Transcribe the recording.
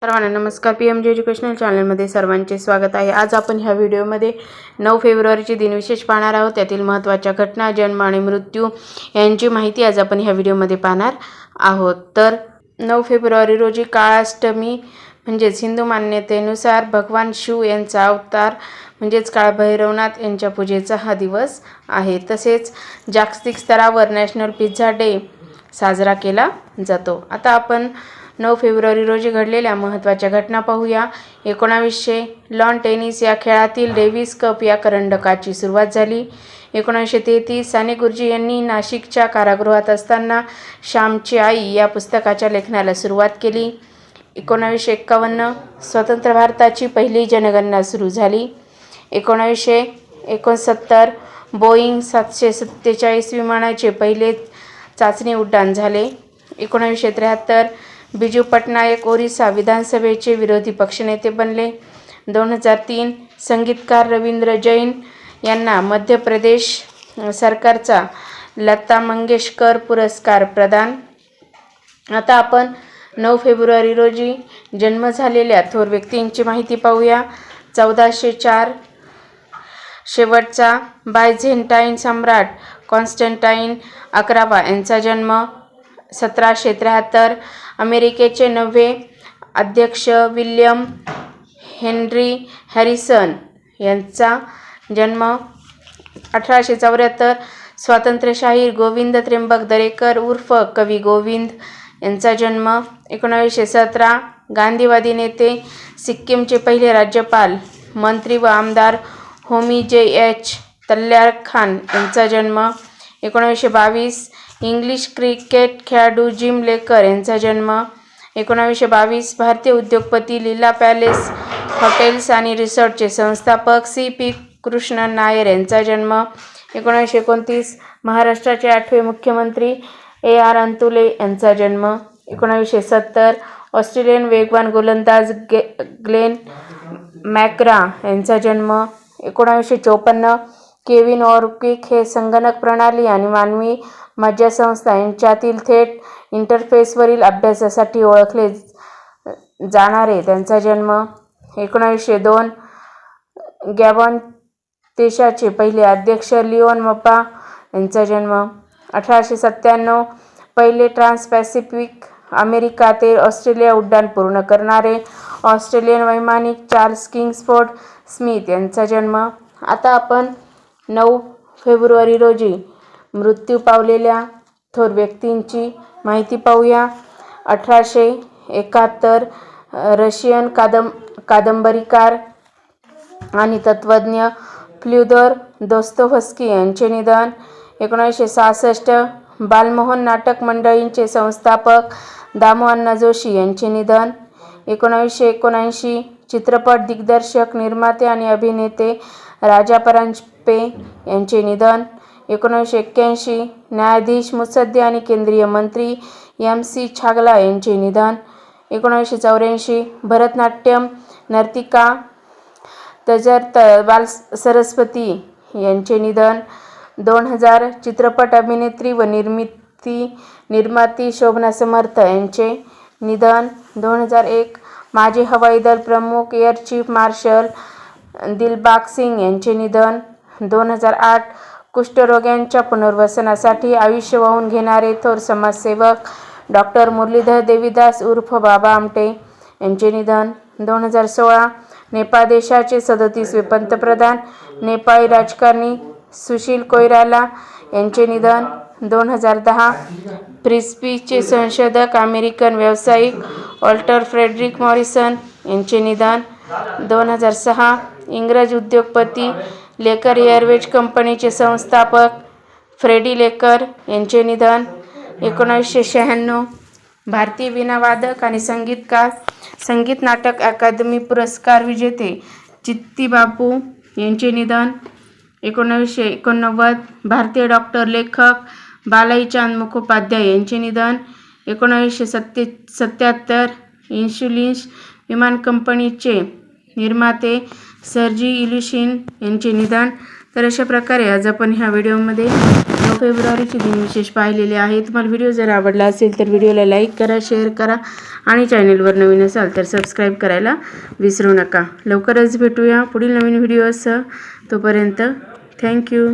सर्वांना नमस्कार. PMJ educational चॅनलमध्ये सर्वांचे स्वागत आहे. आज आपण ह्या व्हिडिओमध्ये 9 फेब्रुवारीचे दिनविशेष पाहणार आहोत. त्यातील महत्त्वाच्या घटना, जन्म आणि मृत्यू यांची माहिती आज आपण ह्या व्हिडिओमध्ये पाहणार आहोत. तर 9 फेब्रुवारी रोजी काळाष्टमी म्हणजेच हिंदू मान्यतेनुसार भगवान शिव यांचा अवतार म्हणजेच काळभैरवनाथ यांच्या पूजेचा हा दिवस आहे. तसेच जागतिक स्तरावर नॅशनल पिझ्झा डे साजरा केला जातो. आता आपण 9 फेब्रुवारी रोजी घडलेल्या महत्त्वाच्या घटना पाहूया. 1900 लॉन टेनिस या खेळातील डेव्हिस कप या करंडकाची सुरुवात झाली. 1933 साने गुरुजी यांनी नाशिकच्या कारागृहात असताना श्यामची आई या पुस्तकाच्या लेखनाला सुरुवात केली. 1951 स्वतंत्र भारताची पहिली जनगणना सुरू झाली. 1969 बोईंग 747 विमानाचे पहिले चाचणी उड्डाण झाले. 1973 बिजू पटनायक ओरिसा विधानसभेचे विरोधी पक्षनेते बनले. 2003 संगीतकार रवींद्र जैन यांना मध्य प्रदेश सरकारचा लता मंगेशकर पुरस्कार प्रदान. आता आपण 9 फेब्रुवारी रोजी जन्म झालेल्या थोर व्यक्तींची माहिती पाहूया. 1404 शेवटचा बायझेंटाईन सम्राट कॉन्स्टंटाईन 11वा यांचा जन्म. 1773 अमेरिकेचे 9वे अध्यक्ष विल्यम हेनरी हॅरिसन यांचा जन्म. 1874 स्वातंत्र्यशाहीर गोविंद त्र्यंबक दरेकर उर्फ कवी गोविंद यांचा जन्म. 1917 गांधीवादी नेते, सिक्कीमचे पहिले राज्यपाल, मंत्री व आमदार होमी J.H. तल्यार खान यांचा जन्म. 1922 इंग्लिश क्रिकेट खेळाडू जिम लेकर यांचा जन्म. 1922 भारतीय उद्योगपती लीला पॅलेस हॉटेल्स आणि रिसॉर्टचे संस्थापक C.P. कृष्णन नायर यांचा जन्म. 1929 महाराष्ट्राचे 8वे मुख्यमंत्री A.R. अंतुले यांचा जन्म. 1970 ऑस्ट्रेलियन वेगवान गोलंदाज ग्लेन मॅकग्रा यांचा जन्म. 1954 केविन ऑरक्विक हे संगणक प्रणाली आणि मानवी मज्जासंस्था यांच्यातील थेट इंटरफेसवरील अभ्यासासाठी ओळखले जाणारे त्यांचा जन्म. 1902 गॅबॉन देशाचे पहिले अध्यक्ष लिओन मप्पा यांचा जन्म. 1897 पहिले ट्रान्स पॅसिफिक अमेरिका ते ऑस्ट्रेलिया उड्डाण पूर्ण करणारे ऑस्ट्रेलियन वैमानिक चार्ल्स किंग्सफोर्ड स्मिथ यांचा जन्म. आता आपण 9 फेब्रुवारी रोजी मृत्यू पावलेल्या थोर व्यक्तींची माहिती पाहूया. 1871 रशियन कादंबरीकार आणि तत्त्वज्ञ फ्योदोर दोस्तोव्स्की यांचे निधन. 1966 बालमोहन नाटक मंडळींचे संस्थापक दामुअण्णा जोशी यांचे निधन. 1979 चित्रपट दिग्दर्शक, निर्माते आणि अभिनेते राजा परांजपे यांचे निधन. 1981 न्यायाधीश, मुत्सद्दी आणि केंद्रीय मंत्री M.C. छागला यांचे निधन. 1984 भरतनाट्यम नर्तिका तजर बाल सरस्वती यांचे निधन. 2000 चित्रपट अभिनेत्री व निर्माती शोभना समर्थ यांचे निधन. 2001 माजी हवाई दल प्रमुख air chief marshal Dilbag Singh यांचे निधन. 2008 कुष्ठरोग्यांच्या पुनर्वसनासाठी आयुष्य वाहून घेणारे थोर समाजसेवक डॉक्टर मुरलीधर देवीदास उर्फ बाबा आमटे यांचे निधन. 2016 नेपाळ देशाचे 37वे पंतप्रधान नेपाळी राजकारणी सुशील कोइराला यांचे निधन. 2010 फ्रिस्बीचे संशोधक अमेरिकन व्यावसायिक वॉल्टर फ्रेडरिक मॉरिसन यांचे निधन. 2006 इंग्रज उद्योगपती लेकर एअरवेज कंपनीचे संस्थापक फ्रेडी लेकर यांचे निधन. 1996 भारतीय वीणावादक आणि संगीतकार, संगीत नाटक अकादमी पुरस्कार विजेते चित्तीबापू यांचे निधन. 1989 भारतीय डॉक्टर, लेखक बालाईचांद मुखोपाध्याय यांचे निधन. 1977 इन्शुलिन विमान कंपनीचे निर्माते सर्जी इल्युशिन यांचे निधन. तर अशा प्रकारे आज आपण ह्या व्हिडिओमध्ये 9 फेब्रुवारीचे दिनविशेष पाहिलेले आहे। तुम्हाला व्हिडिओ जर आवडला असेल तर व्हिडिओला लाईक करा, शेअर करा आणि चॅनलवर नवीन असाल तर सबस्क्राईब करायला विसरू नका। लवकरच भेटूया पुढील नवीन व्हिडिओसह। तोपर्यंत थँक्यू।